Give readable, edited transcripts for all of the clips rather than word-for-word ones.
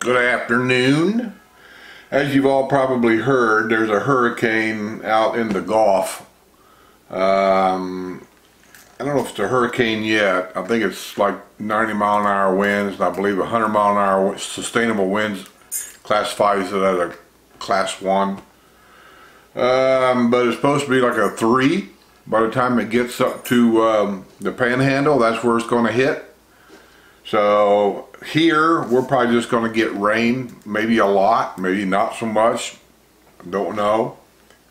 Good afternoon. As you've all probably heard, there's a hurricane out in the Gulf. I don't know if it's a hurricane yet. I think it's like 90-mile-an-hour winds, and I believe 100-mile-an-hour sustainable winds classifies it as a class 1. But it's supposed to be like a 3 by the time it gets up to the Panhandle. That's where it's going to hit. So here we're probably just going to get rain, maybe a lot, maybe not so much, don't know.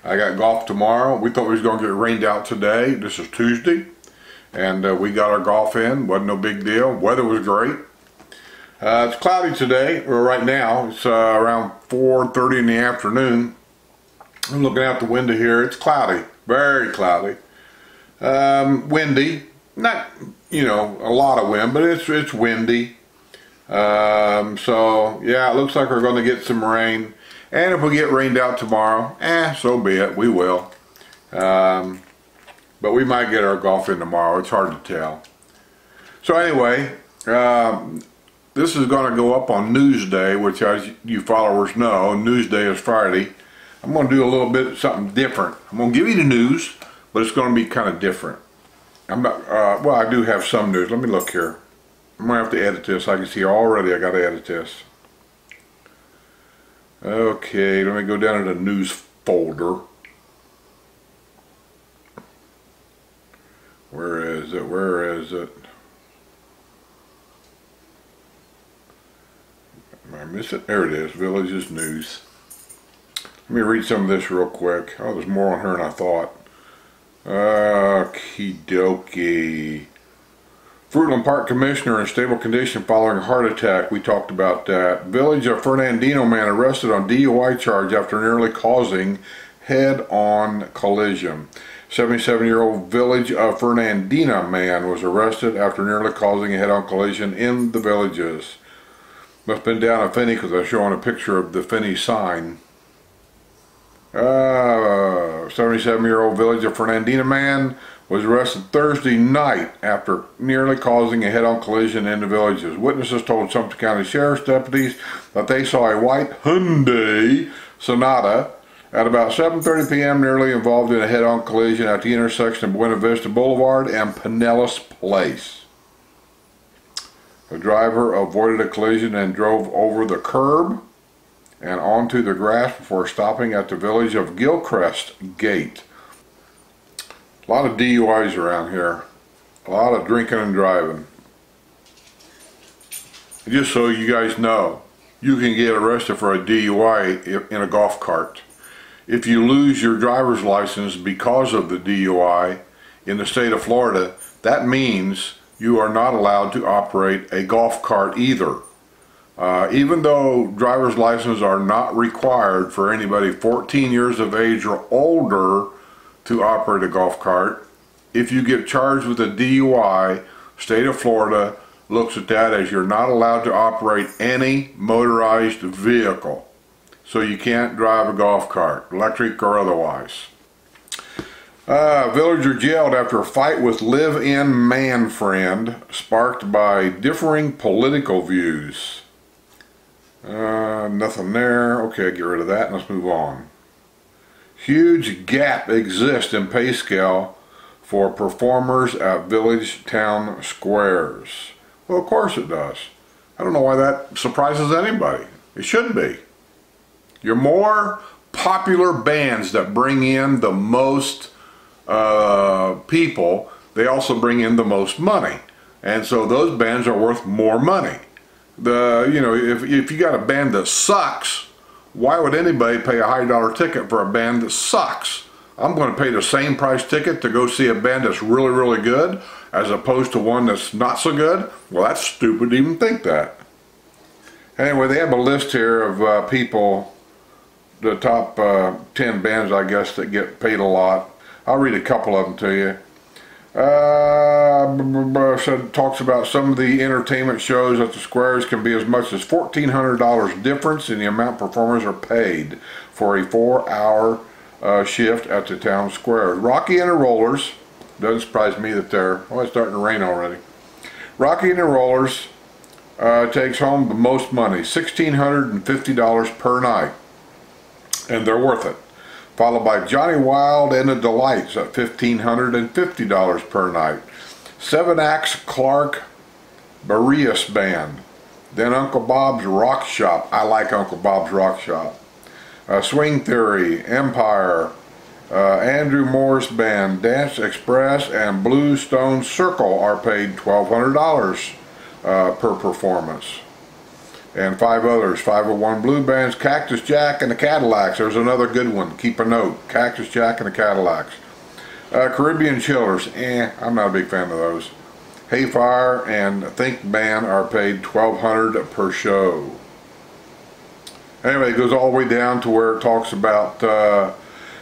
I got golf tomorrow. We thought we was going to get rained out today. This is Tuesday, and we got our golf in. Wasn't no big deal. Weather was great. It's cloudy today, or right now. It's around 4:30 in the afternoon. I'm looking out the window here. It's cloudy, very cloudy. Windy, not, you know, a lot of wind, but it's windy. So yeah, it looks like we're going to get some rain. And if we get rained out tomorrow, so be it, we will. But we might get our golf in tomorrow. It's hard to tell. So anyway, this is going to go up on Newsday, which, as you followers know, Newsday is Friday. I'm going to do a little bit something different. I'm going to give you the news, but it's going to be kind of different. I'm not, well, I do have some news. Let me look here. I'm going to have to edit this. I can see already I got to edit this. Okay, let me go down to the news folder. Where is it? Where is it? Am I missing? There it is. Villages News. Let me read some of this real quick. Oh, there's more on her than I thought. Okie dokie. Fruitland Park Commissioner in stable condition following a heart attack. We talked about that. Village of Fernandino man arrested on DUI charge after nearly causing head-on collision. 77-year-old Village of Fernandina man was arrested after nearly causing a head-on collision in the Villages. Must have been down at Finney because they're showing a picture of the Finney sign. 77-year-old Village of Fernandina man was arrested Thursday night after nearly causing a head-on collision in the Villages. Witnesses told Sumter County Sheriff's deputies that they saw a white Hyundai Sonata at about 7:30 p.m. nearly involved in a head-on collision at the intersection of Buena Vista Boulevard and Pinellas Place. The driver avoided a collision and drove over the curb and onto the grass before stopping at the Village of Gilchrist Gate. A lot of DUIs around here. A lot of drinking and driving. Just so you guys know, you can get arrested for a DUI in a golf cart. If you lose your driver's license because of the DUI in the state of Florida, that means you are not allowed to operate a golf cart either. Even though driver's licenses are not required for anybody 14 years of age or older to operate a golf cart, if you get charged with a DUI, state of Florida looks at that as you're not allowed to operate any motorized vehicle. So you can't drive a golf cart, electric or otherwise. Villager jailed after a fight with live-in man friend sparked by differing political views. Nothing there. Okay, get rid of that and let's move on. Huge gap exists in pay scale for performers at village town squares. Well, of course it does. I don't know why that surprises anybody. It shouldn't be. Your more popular bands that bring in the most people, they also bring in the most money. And so those bands are worth more money. You know, if you got a band that sucks, why would anybody pay a high dollar ticket for a band that sucks? I'm going to pay the same price ticket to go see a band that's really, really good as opposed to one that's not so good. Well, that's stupid to even think that. Anyway, they have a list here of people, the top 10 bands, I guess, that get paid a lot. I'll read a couple of them to you. Talks about some of the entertainment shows at the squares can be as much as $1,400 difference in the amount performers are paid for a 4-hour shift at the town square. Rocky and the Rollers, doesn't surprise me that they're, oh, it's starting to rain already. Rocky and the Rollers takes home the most money, $1,650 per night, and they're worth it. Followed by Johnny Wild and the Delights at $1,550 per night. Seven Acts Clark Barrios Band. Then Uncle Bob's Rock Shop. I like Uncle Bob's Rock Shop. Swing Theory, Empire, Andrew Morris Band, Dance Express, and Bluestone Circle are paid $1,200 per performance. And five others, 501 Blue Bands, Cactus Jack and the Cadillacs. There's another good one. Keep a note. Cactus Jack and the Cadillacs. Caribbean Chillers. I'm not a big fan of those. Hayfire and Think Band are paid $1,200 per show. Anyway, it goes all the way down to where it talks about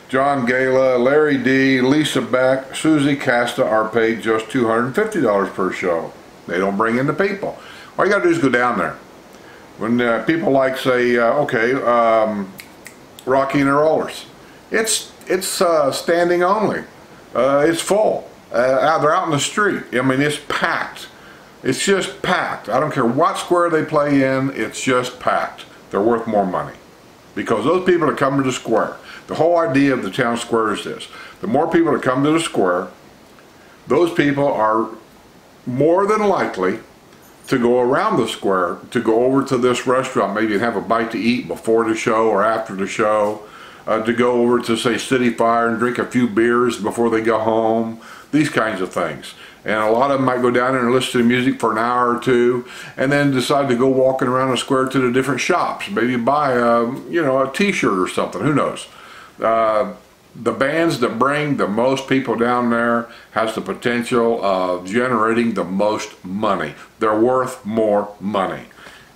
John Gala, Larry D, Lisa Beck, Susie Casta are paid just $250 per show. They don't bring in the people. All you got to do is go down there. When people like say, Rocky and the Rollers, it's standing only. It's full. They're out in the street. I mean, it's packed. It's just packed. I don't care what square they play in. It's just packed. They're worth more money because those people that come to the square. The whole idea of the town square is this: the more people that come to the square, those people are more than likely to go around the square, to go over to this restaurant, maybe and have a bite to eat before the show or after the show, to go over to, say, City Fire and drink a few beers before they go home, these kinds of things. And a lot of them might go down there and listen to music for an hour or two, and then decide to go walking around the square to the different shops, maybe buy a t-shirt or something, who knows. The bands that bring the most people down there has the potential of generating the most money. They're worth more money.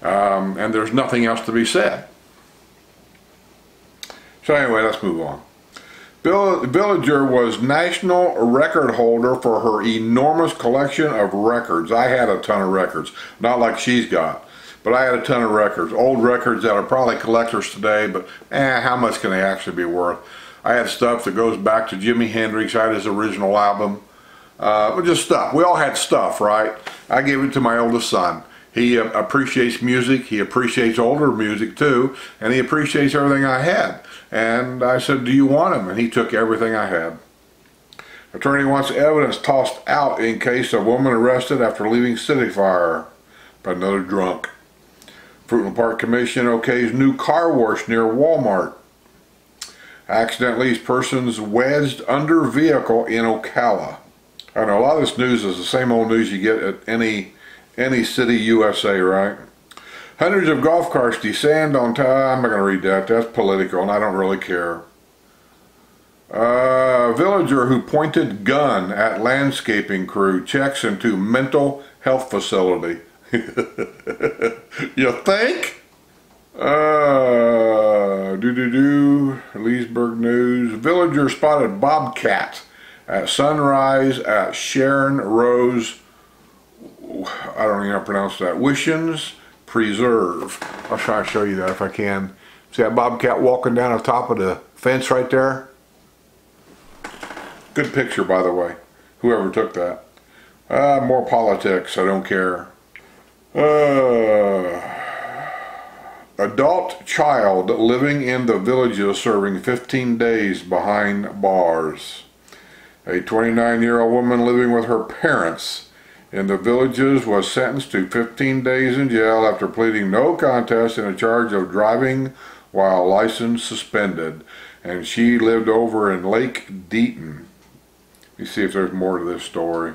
And there's nothing else to be said. So anyway, let's move on. Villager was national record holder for her enormous collection of records. I had a ton of records, not like she's got, but I had a ton of records. Old records that are probably collectors today, but how much can they actually be worth? I had stuff that goes back to Jimi Hendrix. I had his original album. Just stuff. We all had stuff, right? I gave it to my oldest son. He appreciates music. He appreciates older music too, and he appreciates everything I had. And I said, do you want him? And he took everything I had. Attorney wants evidence tossed out in case of woman arrested after leaving City Fire by another drunk. Fruitland Park Commission okays new car wash near Walmart. Accident leaves persons wedged under vehicle in Ocala. I know a lot of this news is the same old news you get at any city USA, right? Hundreds of golf carts descend on I'm not going to read that. That's political and I don't really care. Villager who pointed gun at landscaping crew checks into mental health facility. You think? Leesburg News. Villager spotted bobcat at sunrise at Sharon Rose, I don't even know how to pronounce that, Wishins Preserve. I'll try to show you that if I can. See that bobcat walking down on top of the fence right there? Good picture, by the way, whoever took that. More politics, I don't care. Adult child living in the Villages serving 15 days behind bars. A 29-year-old woman living with her parents in the Villages was sentenced to 15 days in jail after pleading no contest in a charge of driving while license suspended. And she lived over in Lake Deaton. Let me see if there's more to this story.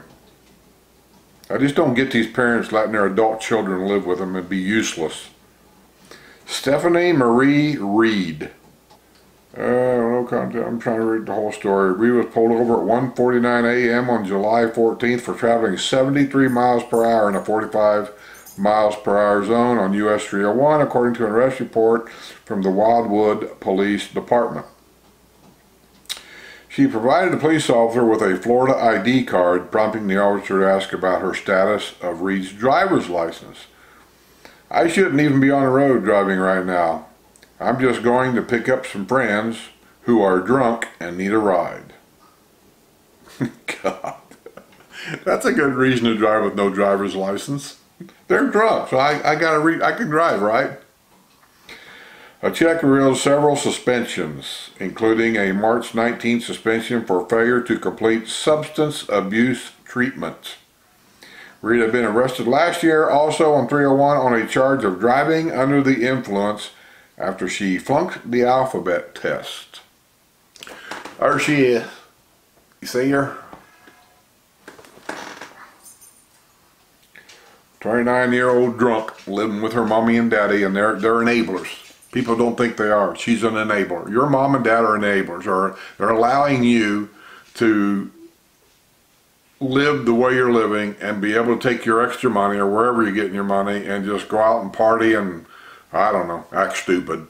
I just don't get these parents letting their adult children live with them and be useless. Stephanie Marie Reed. No content. I'm trying to read the whole story. Reed was pulled over at 1:49 a.m. on July 14th for traveling 73 miles per hour in a 45 miles per hour zone on US 301, according to an arrest report from the Wildwood Police Department. She provided the police officer with a Florida ID card, prompting the officer to ask about her status of Reed's driver's license. I shouldn't even be on the road driving right now. I'm just going to pick up some friends who are drunk and need a ride. God, that's a good reason to drive with no driver's license. They're drunk, so I can drive, right? A check reveals several suspensions, including a March 19th suspension for failure to complete substance abuse treatment. Reed had been arrested last year, also on 301, on a charge of driving under the influence after she flunked the alphabet test. There she is. You see her? 29-year-old drunk living with her mommy and daddy, and they're enablers. People don't think they are. She's an enabler. Your mom and dad are enablers, or they're allowing you to live the way you're living and be able to take your extra money or wherever you're getting your money and just go out and party and, I don't know, act stupid.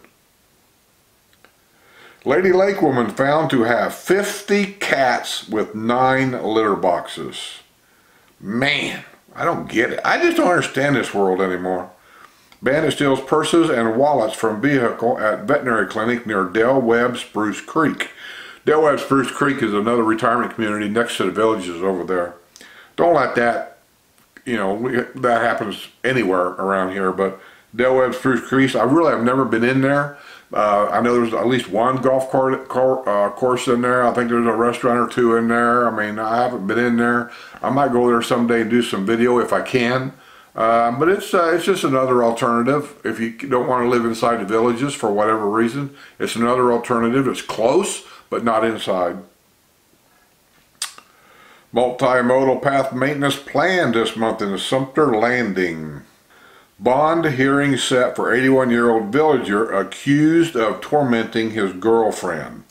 Lady Lake woman found to have 50 cats with 9 litter boxes. Man, I don't get it. I just don't understand this world anymore. Bandit steals purses and wallets from vehicle at veterinary clinic near Del Webb Spruce Creek. Del Webb Spruce Creek is another retirement community next to the villages over there. Don't let that, that happens anywhere around here, but Del Webb Spruce Creek, I really have never been in there. I know there's at least one golf course in there. I think there's a restaurant or two in there. I mean, I haven't been in there. I might go there someday and do some video if I can. But it's just another alternative. If you don't want to live inside the villages for whatever reason, it's another alternative. It's close, but not inside. Multimodal path maintenance planned this month in the Sumter Landing. Bond hearing set for 81-year-old villager accused of tormenting his girlfriend.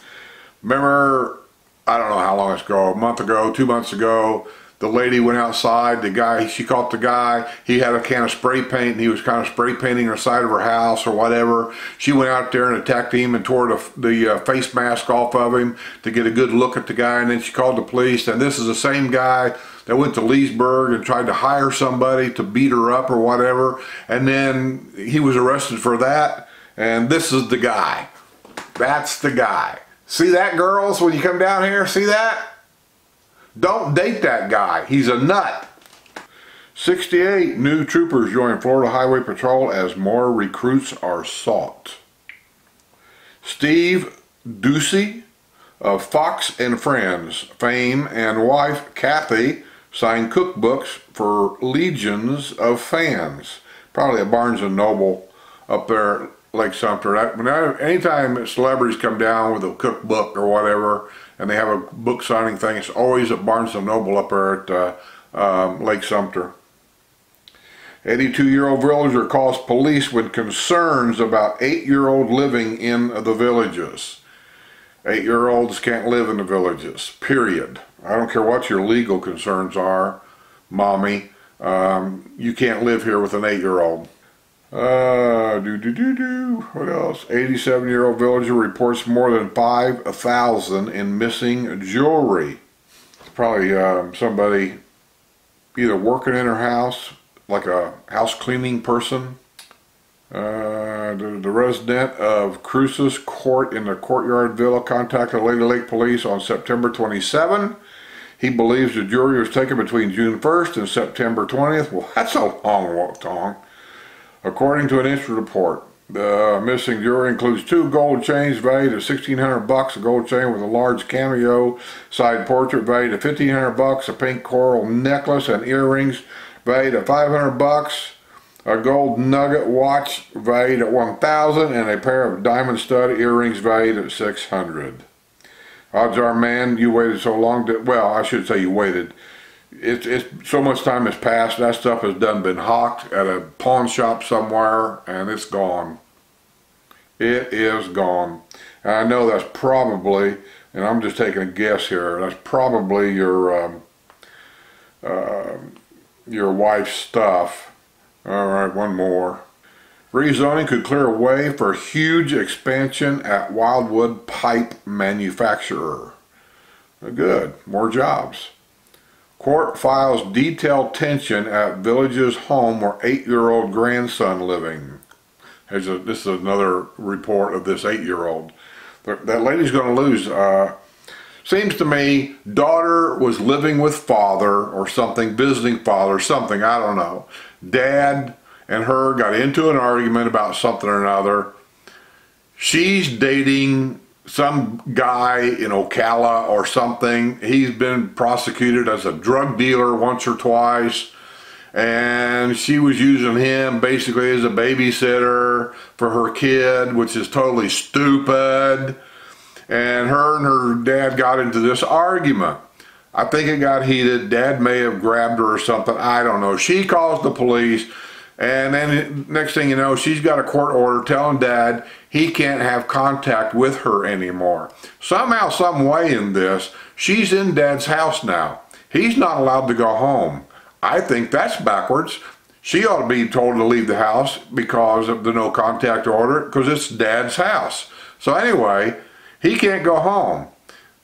Remember, I don't know how long ago, a month ago, 2 months ago, the lady went outside, she caught the guy, he had a can of spray paint and he was kind of spray painting the side of her house or whatever. She went out there and attacked him and tore the face mask off of him to get a good look at the guy, and then she called the police. And this is the same guy that went to Leesburg and tried to hire somebody to beat her up or whatever, and then he was arrested for that. And this is the guy. That's the guy. See that, girls, when you come down here? See that? Don't date that guy. He's a nut. 68 new troopers join Florida Highway Patrol as more recruits are sought. Steve Ducey of Fox and Friends fame and wife Kathy signed cookbooks for legions of fans. Probably at Barnes & Noble up there at Lake Sumter. Anytime celebrities come down with a cookbook or whatever, and they have a book signing thing, it's always at Barnes & Noble up there at Lake Sumter. 82-year-old villager calls police with concerns about 8-year-old living in the villages. 8-year-olds can't live in the villages, period. I don't care what your legal concerns are, mommy. You can't live here with an 8-year-old. What else? 87-year-old villager reports more than 5,000 in missing jewelry. It's probably somebody either working in her house, like a house cleaning person. The resident of Cruces Court in the Courtyard Villa contacted Lady Lake Police on September 27. He believes the jewelry was taken between June 1st and September 20th. Well, that's a long time. According to an incident report, the missing jewelry includes 2 gold chains valued at $1,600, a gold chain with a large cameo side portrait valued at $1,500, a pink coral necklace and earrings valued at $500, a gold nugget watch valued at $1,000, and a pair of diamond stud earrings valued at $600. Odds are, man, you waited so long well, I should say you waited. It's so much time has passed. That stuff has been hawked at a pawn shop somewhere, and it's gone. It is gone. And I know that's probably, and I'm just taking a guess here, that's probably your wife's stuff. All right, one more. Rezoning could clear a way for huge expansion at Wildwood pipe manufacturer. Good, more jobs. Court files detailed tension at village's home where 8-year-old grandson living. This is another report of this 8-year-old. That lady's going to lose Seems to me daughter was living with father or something, visiting father or something, I don't know. Dad and her got into an argument about something or another. She's dating some guy in Ocala or something. He's been prosecuted as a drug dealer once or twice. And she was using him basically as a babysitter for her kid, which is totally stupid. And her dad got into this argument. I think it got heated. Dad may have grabbed her or something. I don't know. She calls the police. And then next thing you know, she's got a court order telling Dad he can't have contact with her anymore. Somehow, some way in this, she's in Dad's house now. He's not allowed to go home. I think that's backwards. She ought to be told to leave the house because of the no contact order, because it's Dad's house. So anyway, he can't go home.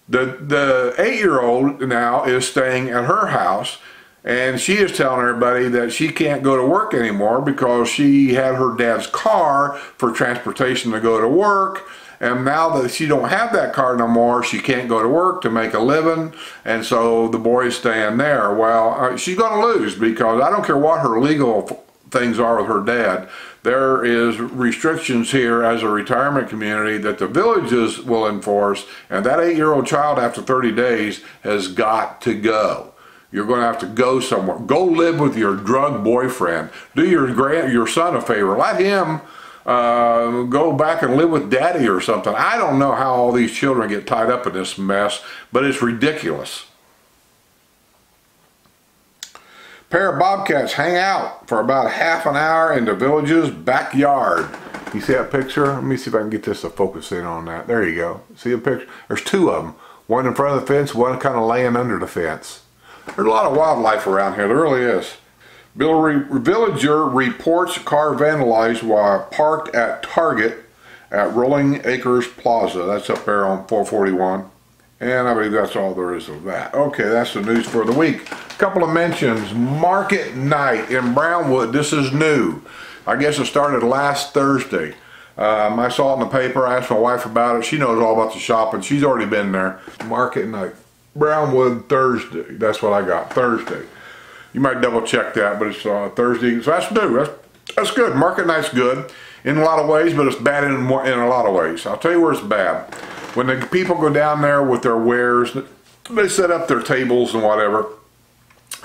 The 8-year-old now is staying at her house, and she is telling everybody that she can't go to work anymore because she had her dad's car for transportation to go to work. And now that she don't have that car no more, she can't go to work to make a living. And so the boy's staying there. Well, she's going to lose because I don't care what her legal things are with her dad. There is restrictions here as a retirement community that the villages will enforce. And that 8-year-old child after 30 days has got to go. You're going to have to go somewhere. Go live with your drug boyfriend. Do your son a favor. Let him go back and live with daddy or something. I don't know how all these children get tied up in this mess, but it's ridiculous. Pair of bobcats hang out for about half an hour in the village's backyard. You see that picture? Let me see if I can get this to focus in on that. There you go. See the picture? There's two of them. One in front of the fence, one kind of laying under the fence. There's a lot of wildlife around here. There really is. Villager reports car vandalized while parked at Target at Rolling Acres Plaza. That's up there on 441. And I believe that's all there is of that. Okay, that's the news for the week. A couple of mentions. Market night in Brownwood. This is new. I guess it started last Thursday. I saw it in the paper. I asked my wife about it. She knows all about the shopping. She's already been there. Market night. Brownwood Thursday. That's what I got. Thursday. You might double check that, but it's Thursday. So that's new. That's good. Market night's good in a lot of ways, but it's bad in a lot of ways. I'll tell you where it's bad. When the people go down there with their wares, they set up their tables and whatever.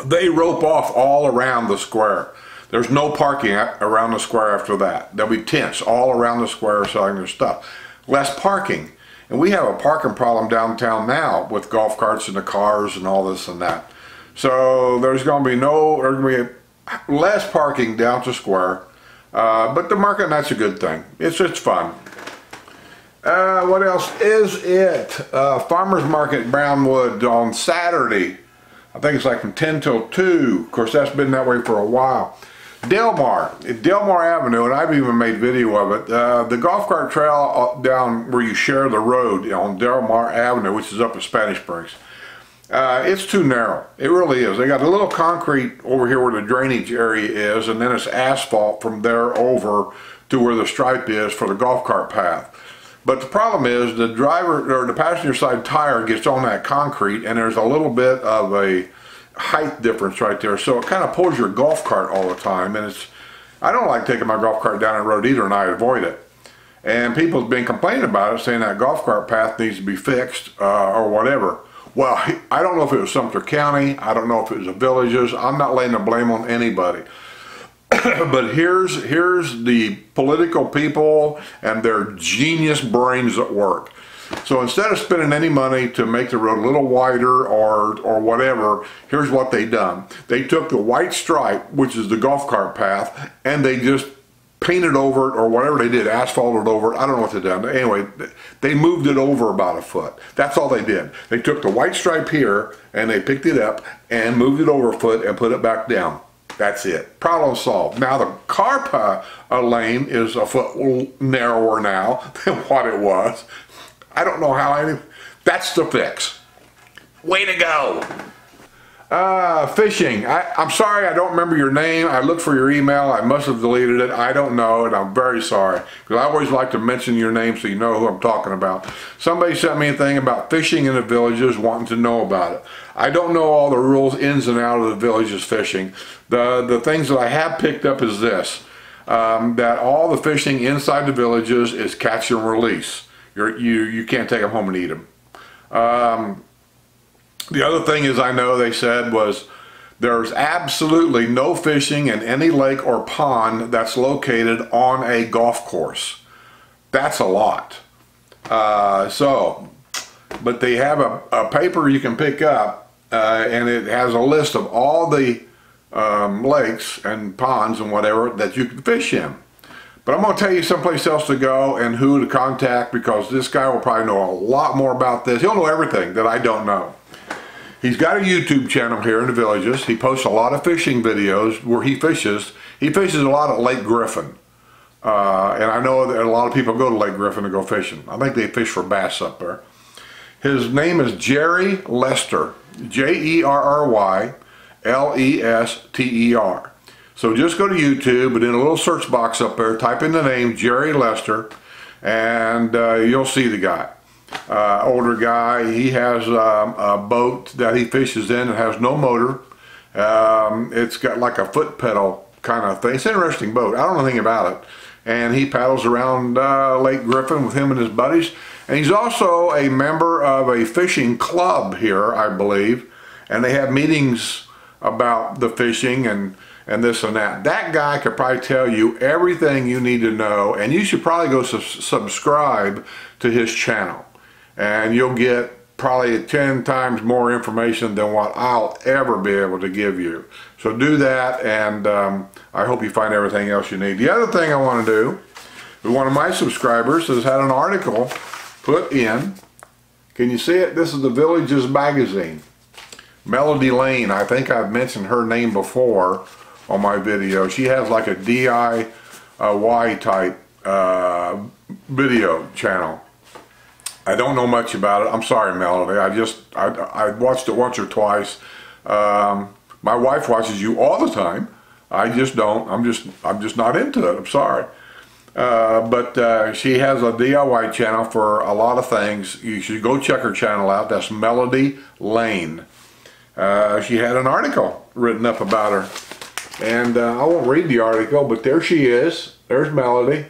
They rope off all around the square. There's no parking around the square after that. There'll be tents all around the square selling their stuff. Less parking. And we have a parking problem downtown now with golf carts and the cars and all this and that. So there's going to be less parking down to square. But the market night's a good thing. It's fun. What else is it? Farmers Market Brownwood on Saturday. I think it's like from 10 till 2. Of course, that's been that way for a while. Delmar Avenue, and I've even made video of it. The golf cart trail down where you share the road on Delmar Avenue, which is up at Spanish Springs. It's too narrow. It really is. They got a little concrete over here where the drainage area is, and then it's asphalt from there over to where the stripe is for the golf cart path. But the problem is the driver or the passenger side tire gets on that concrete, and there's a little bit of a height difference right there, so it kind of pulls your golf cart all the time. And I don't like taking my golf cart down that road either, and I avoid it. And people have been complaining about it, saying that golf cart path needs to be fixed or whatever. Well, I don't know if it was Sumter County. I don't know if it was the villages. I'm not laying the blame on anybody. But here's the political people and their genius brains at work. So instead of spending any money to make the road a little wider or whatever, here's what they done. They took the white stripe, which is the golf cart path, and they just painted over it or whatever they did, asphalted over it. I don't know what they done. Anyway, they moved it over about a foot. That's all they did. They took the white stripe here and they picked it up and moved it over a foot and put it back down. That's it. Problem solved. Now the car lane is a foot narrower now than what it was. I don't know how that's the fix. Way to go. Fishing. I'm sorry, I don't remember your name. I looked for your email. I must have deleted it. I don't know, and I'm very sorry. Because I always like to mention your name so you know who I'm talking about. Somebody sent me a thing about fishing in the villages, wanting to know about it. I don't know all the rules, ins and out of the villages fishing. The things that I have picked up is this. That all the fishing inside the villages is catch and release. You can't take them home and eat them. The other thing is I know they said was there's absolutely no fishing in any lake or pond that's located on a golf course. That's a lot. But they have a paper you can pick up and it has a list of all the lakes and ponds and whatever that you can fish in. But I'm going to tell you someplace else to go and who to contact, because this guy will probably know a lot more about this. He'll know everything that I don't know. He's got a YouTube channel here in the villages. He posts a lot of fishing videos where he fishes. He fishes a lot at Lake Griffin. And I know that a lot of people go to Lake Griffin to go fishing. I think they fish for bass up there. His name is Jerry Lester. Jerry-Lester. So just go to YouTube and in a little search box up there, type in the name Jerry Lester, and you'll see the guy. Older guy. He has a boat that he fishes in. It has no motor. It's got like a foot pedal kind of thing. It's an interesting boat. I don't know anything about it. And he paddles around Lake Griffin with him and his buddies. And he's also a member of a fishing club here, I believe. And they have meetings about the fishing and this and that. That guy could probably tell you everything you need to know. And you should probably go subscribe to his channel. And you'll get probably 10 times more information than what I'll ever be able to give you. So do that, and I hope you find everything else you need. The other thing I want to do, one of my subscribers has had an article put in. Can you see it? This is the Villages magazine. Melody Lane, I think I've mentioned her name before on my video. She has like a DIY type video channel. I don't know much about it. I'm sorry, Melody. I watched it once or twice. My wife watches you all the time. I just don't. I'm just not into it. I'm sorry. But she has a DIY channel for a lot of things. You should go check her channel out. That's Melody Lane. She had an article written up about her. And I won't read the article, but there she is. There's Melody.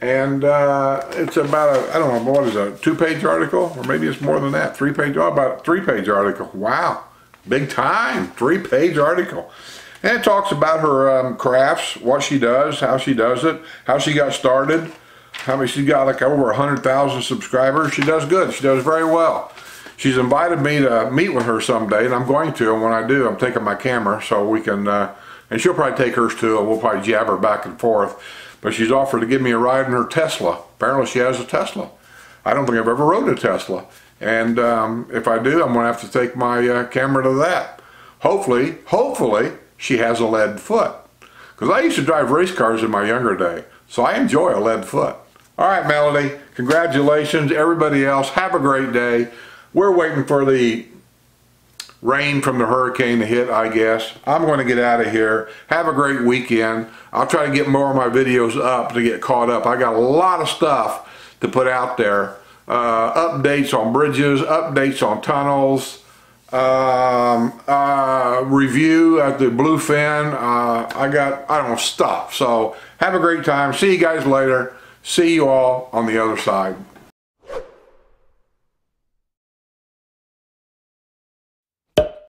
And it's about I don't know, what is it, a 2-page article? Or maybe it's more than that, 3-page, about a 3-page article. Wow, big time, 3-page article. And it talks about her crafts, what she does, how she does it, how she got started, how many, she's got like over 100,000 subscribers. She does good, she does very well. She's invited me to meet with her someday, and I'm going to, and when I do, I'm taking my camera so we can, and she'll probably take hers too, and we'll probably jabber back and forth. But she's offered to give me a ride in her Tesla. Apparently she has a Tesla. I don't think I've ever rode a Tesla. And if I do, I'm going to have to take my camera to that. Hopefully, she has a lead foot. Because I used to drive race cars in my younger day. So I enjoy a lead foot. All right, Melody, congratulations. Everybody else, have a great day. We're waiting for the rain from the hurricane to hit, I guess. I'm going to get out of here. Have a great weekend. I'll try to get more of my videos up to get caught up. I got a lot of stuff to put out there. Updates on bridges, updates on tunnels, review at the Bluefin. I don't know, stuff. So have a great time. See you guys later. See you all on the other side.